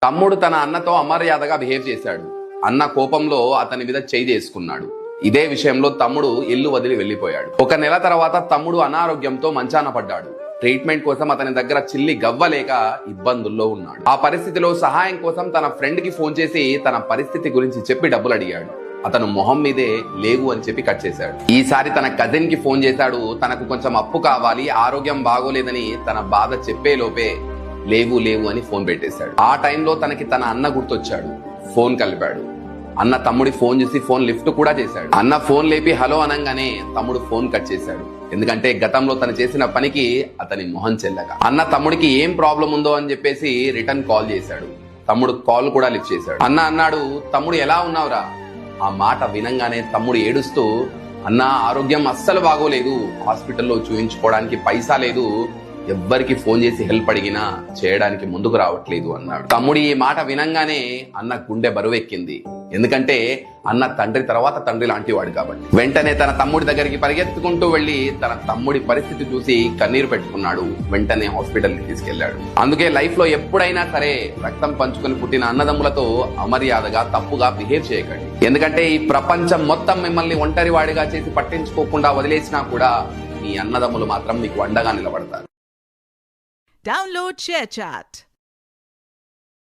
తమ్ముడు తన అన్నతో అమర్యాదగా బిహేవ్ చేశాడు. అన్న కోపంలో అతని మీద చేయి చేసుకున్నాడు. ఇదే విషయంలో తమ్ముడు ఇల్లు వదిలి వెళ్లిపోయాడు. 1 నెల తర్వాత తమ్ముడు అనారోగ్యంతో మంచాన పడ్డాడు. ట్రీట్మెంట్ కోసం అతని దగ్గర చిల్లి గవ్వలేక ఇబ్బందుల్లో ఉన్నాడు. ఆ పరిస్థితిలో సహాయం కోసం తన ఫ్రెండ్ కి ఫోన్ చేసి తన పరిస్థితి గురించి చెప్పి డబ్బులు అడిగాడు. అతను మొహం మీదే లేవు అని చెప్పి కట్ చేశాడు. ఈసారి తన కజిన్ కి ఫోన్ చేశాడు. తనకు కొంచెం అప్పు కావాలి, ఆరోగ్యం బాగోలేదని తన బాధ చెప్పే లోపే లేవు అని ఫోన్ పెట్టేశాడు. ఆ టైంలో తనకి తన అన్న గుర్తొచ్చాడు. ఫోన్ కలిపాడు. అన్న తమ్ముడి ఫోన్ చూసి ఫోన్ లిఫ్ట్ కూడా చేశాడు. అన్న ఫోన్ లేపి హలో అనగానే తమ్ముడు ఫోన్ కట్ చేశాడు. ఎందుకంటే గతంలో తను చేసిన పనికి అతని మొహం చెల్లగా. అన్న తమ్ముడికి ఏం ప్రాబ్లం ఉందో అని చెప్పేసి రిటర్న్ కాల్ చేశాడు. తమ్ముడు కాల్ కూడా లిఫ్ట్ చేశాడు. అన్న అన్నాడు, తమ్ముడు ఎలా ఉన్నావురా? ఆ మాట వినంగానే తమ్ముడు ఏడుస్తూ, అన్న ఆరోగ్యం అస్సలు బాగోలేదు, హాస్పిటల్లో చూయించుకోవడానికి పైసా లేదు, ఎవ్వరికి ఫోన్ చేసి హెల్ప్ అడిగినా చేయడానికి ముందుకు రావట్లేదు అన్నాడు. తమ్ముడి ఈ మాట వినంగానే అన్న గుండె బరువెక్కింది. ఎందుకంటే అన్న తండ్రి తర్వాత తండ్రి లాంటి వాడు కాబట్టి. వెంటనే తన తమ్ముడి దగ్గరికి పరిగెత్తుకుంటూ వెళ్లి తన తమ్ముడి పరిస్థితి చూసి కన్నీరు పెట్టుకున్నాడు. వెంటనే హాస్పిటల్ కి తీసుకెళ్లాడు. అందుకే లైఫ్ లో ఎప్పుడైనా సరే రక్తం పంచుకొని పుట్టిన అన్నదమ్ములతో అమర్యాదగా తప్పుగా బిహేవ్ చేయకండి. ఎందుకంటే ఈ ప్రపంచం మొత్తం మిమ్మల్ని ఒంటరి వాడిగా చేసి పట్టించుకోకుండా వదిలేసినా కూడా మీ అన్నదమ్ములు మాత్రం మీకు అండగా నిలబడతారు. Download ShareChat.